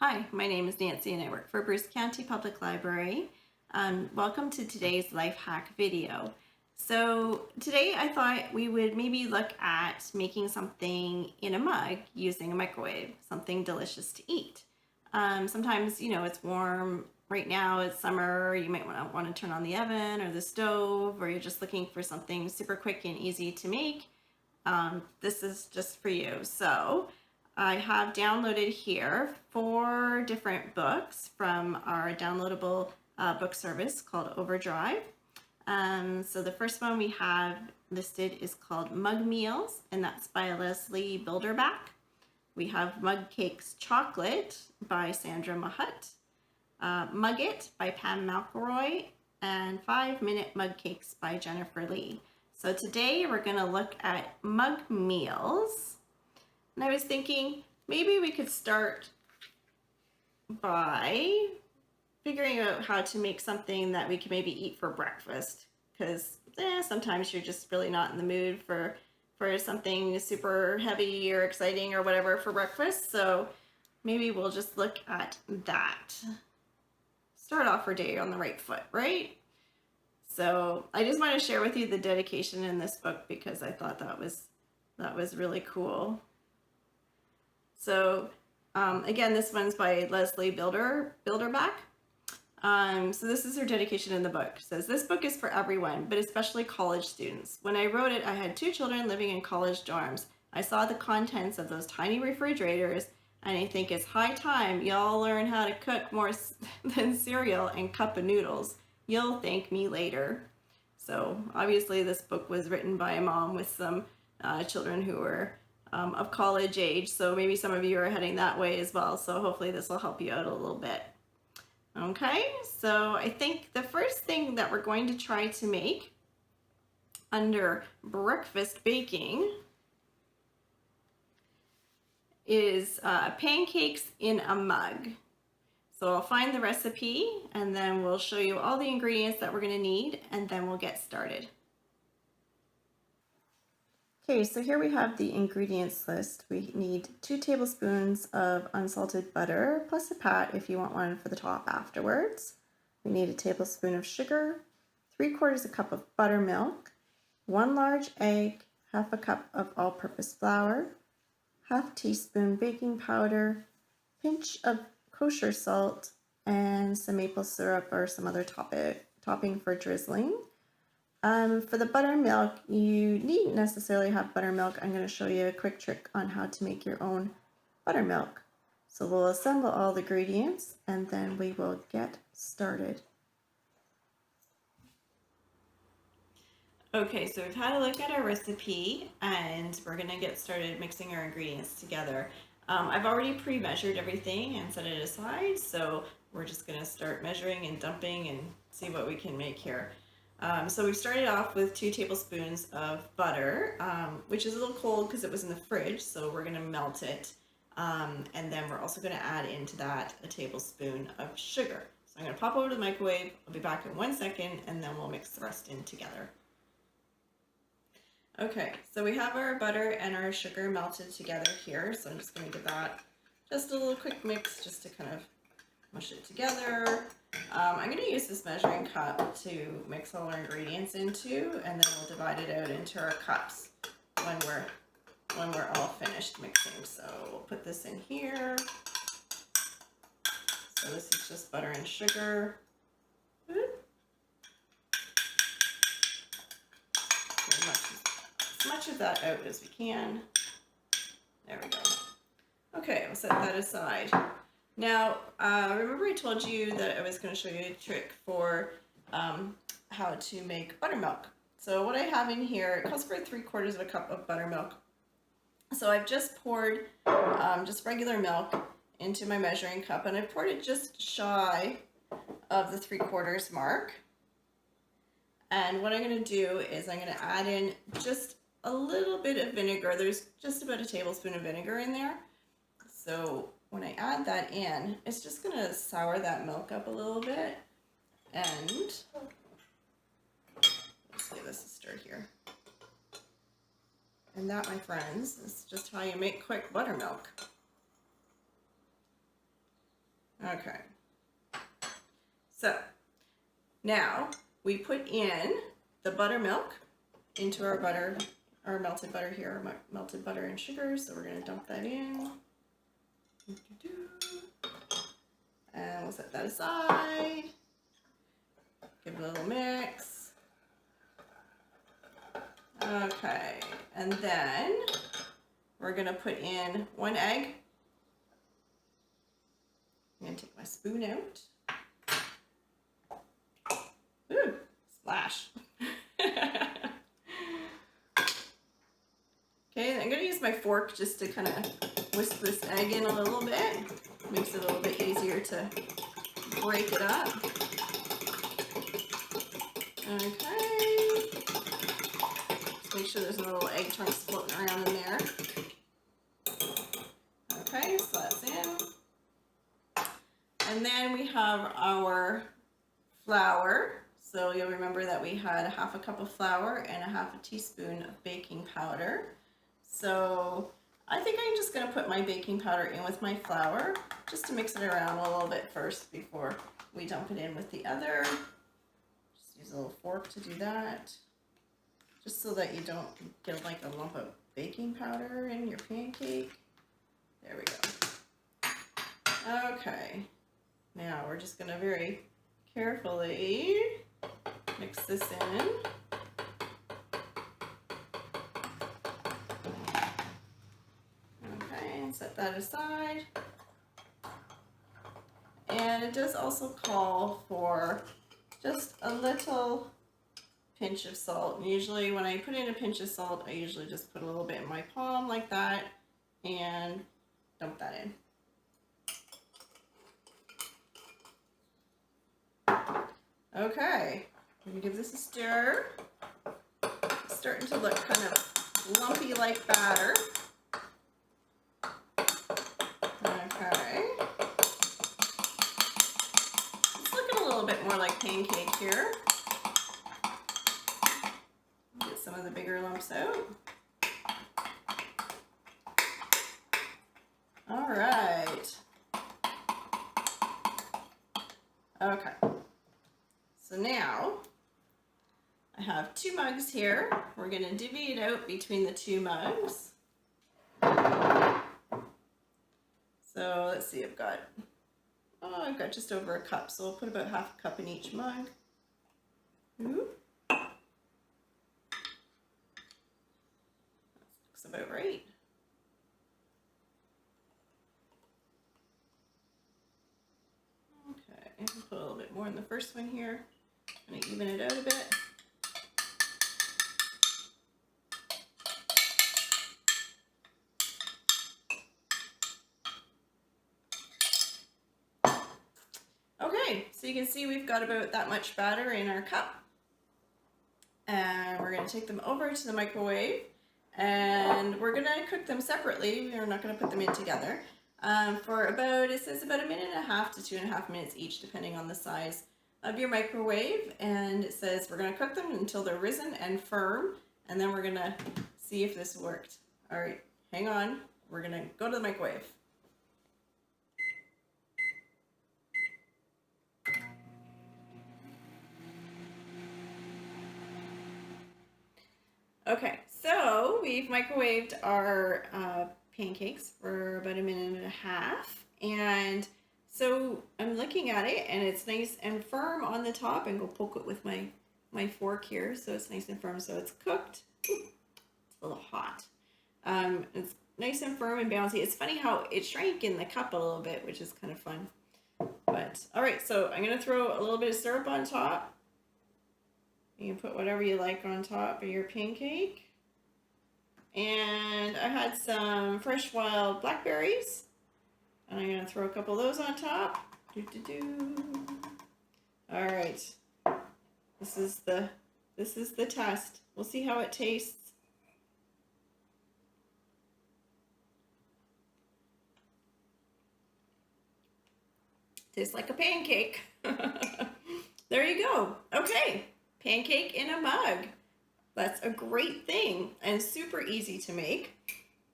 Hi, my name is Nancy and I work for Bruce County Public Library. Welcome to today's life hack video. So today I thought we would maybe look at making something in a mug using a microwave, something delicious to eat. Sometimes, it's warm. Right now it's summer, you might want to turn on the oven or the stove, or you're just looking for something super quick and easy to make. This is just for you. So I have downloaded here 4 different books from our downloadable book service called Overdrive. So the first one we have listed is called Mug Meals, and that's by Leslie Bilderback. We have Mug Cakes Chocolate by Sandra Mahut, Mug It by Pam McElroy, and 5-Minute Mug Cakes by Jennifer Lee. So today we're going to look at mug meals. And I was thinking maybe we could start by figuring out how to make something that we can maybe eat for breakfast, because sometimes you're just really not in the mood for something super heavy or exciting or whatever for breakfast. So maybe we'll just look at that. Start off our day on the right foot, right? So I just want to share with you the dedication in this book because I thought that was really cool. So again, this one's by Leslie Bilderback. So this is her dedication in the book. It says, "This book is for everyone, but especially college students. When I wrote it, I had 2 children living in college dorms. I saw the contents of those tiny refrigerators, and I think it's high time y'all learn how to cook more than cereal and cup of noodles. You'll thank me later." So obviously this book was written by a mom with some children who were of college age, so maybe some of you are heading that way as well, so hopefully this will help you out a little bit. Okay, so I think the first thing that we're going to try to make under breakfast baking is pancakes in a mug. So I'll find the recipe and then we'll show you all the ingredients that we're going to need, and then we'll get started. Okay, so here we have the ingredients list. We need 2 tablespoons of unsalted butter, plus a pat if you want one for the top afterwards. We need a tablespoon of sugar, 3/4 cup of buttermilk, 1 large egg, half a cup of all-purpose flour, half teaspoon baking powder, pinch of kosher salt, and some maple syrup or some other topping for drizzling. For the buttermilk, you needn't necessarily have buttermilk. I'm going to show you a quick trick on how to make your own buttermilk. So we'll assemble all the ingredients and then we will get started. Okay, so we've had a look at our recipe and we're going to get started mixing our ingredients together. I've already pre-measured everything and set it aside, so we're just going to start measuring and dumping and see what we can make here. So we started off with 2 tablespoons of butter, which is a little cold because it was in the fridge, so we're going to melt it. And then we're also going to add into that a tablespoon of sugar. So I'm going to pop over to the microwave. I'll be back in 1 second and then we'll mix the rest in together. Okay, so we have our butter and our sugar melted together here, so I'm just going to give that just a little quick mix just to kind of mush it together. I'm going to use this measuring cup to mix all our ingredients into, and then we'll divide it out into our cups when we're all finished mixing. So we'll put this in here. So this is just butter and sugar. As much of that out as we can. There we go. Okay, I'll set that aside. Now, remember I told you that I was going to show you a trick for how to make buttermilk. So what I have in here, it calls for 3/4 cup of buttermilk. So I've just poured just regular milk into my measuring cup, and I poured it just shy of the 3/4 mark. And what I'm going to do is I'm going to add in just a little bit of vinegar. There's just about a tablespoon of vinegar in there. So when I add that in, it's just going to sour that milk up a little bit. And let's give this a stir here. And that, my friends, is just how you make quick buttermilk. Okay. So now we put in the buttermilk into our butter, our melted butter here, our melted butter and sugar. So we're going to dump that in. And we'll set that aside. Give it a little mix. Okay, and then we're going to put in 1 egg. I'm going to take my spoon out. Ooh, splash. Okay, I'm going to use my fork just to kind of whisk this egg in a little bit. Makes it a little bit easier to break it up. Okay. Just make sure there's no little egg chunks floating around in there. Okay, so that's in. And then we have our flour. So you'll remember that we had 1/2 cup of flour and 1/2 teaspoon of baking powder. So I think I'm just going to put my baking powder in with my flour just to mix it around a little bit first before we dump it in with the other. Just use a little fork to do that, just so that you don't get like a lump of baking powder in your pancake. There we go. Okay, now we're just going to very carefully mix this in. Set that aside. And it does also call for just a little pinch of salt. And usually when I put in a pinch of salt, I usually just put a little bit in my palm like that and dump that in. Okay, I'm gonna give this a stir. It's starting to look kind of lumpy like batter. Okay. It's looking a little bit more like pancake here. Get some of the bigger lumps out. All right. Okay. So now I have 2 mugs here. We're going to divvy it out between the 2 mugs. So let's see, I've got just over a cup, so we'll put about 1/2 cup in each mug. Ooh. That looks about right. Okay, I'll put a little bit more in the first one here. I'm going to even it out a bit. Okay, so you can see we've got about that much batter in our cup. And we're going to take them over to the microwave. And we're going to cook them separately. We're not going to put them in together. For about, it says about 1.5 to 2.5 minutes each, depending on the size of your microwave. And it says we're going to cook them until they're risen and firm. And then we're going to see if this worked. All right, hang on. We're going to go to the microwave. Okay, so we've microwaved our pancakes for about 1.5 minutes, and so I'm looking at it and it's nice and firm on the top. And go poke it with my fork here, so it's nice and firm. So it's cooked. Ooh, it's a little hot. It's nice and firm and bouncy. It's funny how it shrank in the cup a little bit, which is kind of fun. But all right, so I'm gonna throw a little bit of syrup on top. You can put whatever you like on top of your pancake. And I had some fresh wild blackberries. And I'm going to throw a couple of those on top. All right. This is the test. We'll see how it tastes. Tastes like a pancake. There you go. Okay. Pancake in a mug. That's a great thing and super easy to make.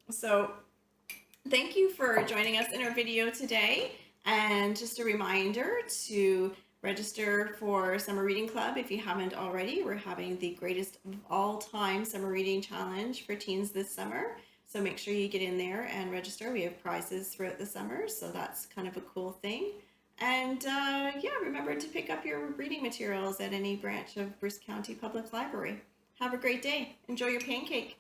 So thank you for joining us in our video today. And just a reminder to register for Summer Reading Club if you haven't already. We're having the greatest of all time summer reading challenge for teens this summer. So make sure you get in there and register. We have prizes throughout the summer, so that's kind of a cool thing. And yeah, remember to pick up your reading materials at any branch of Bruce County Public Library. Have a great day. Enjoy your pancake.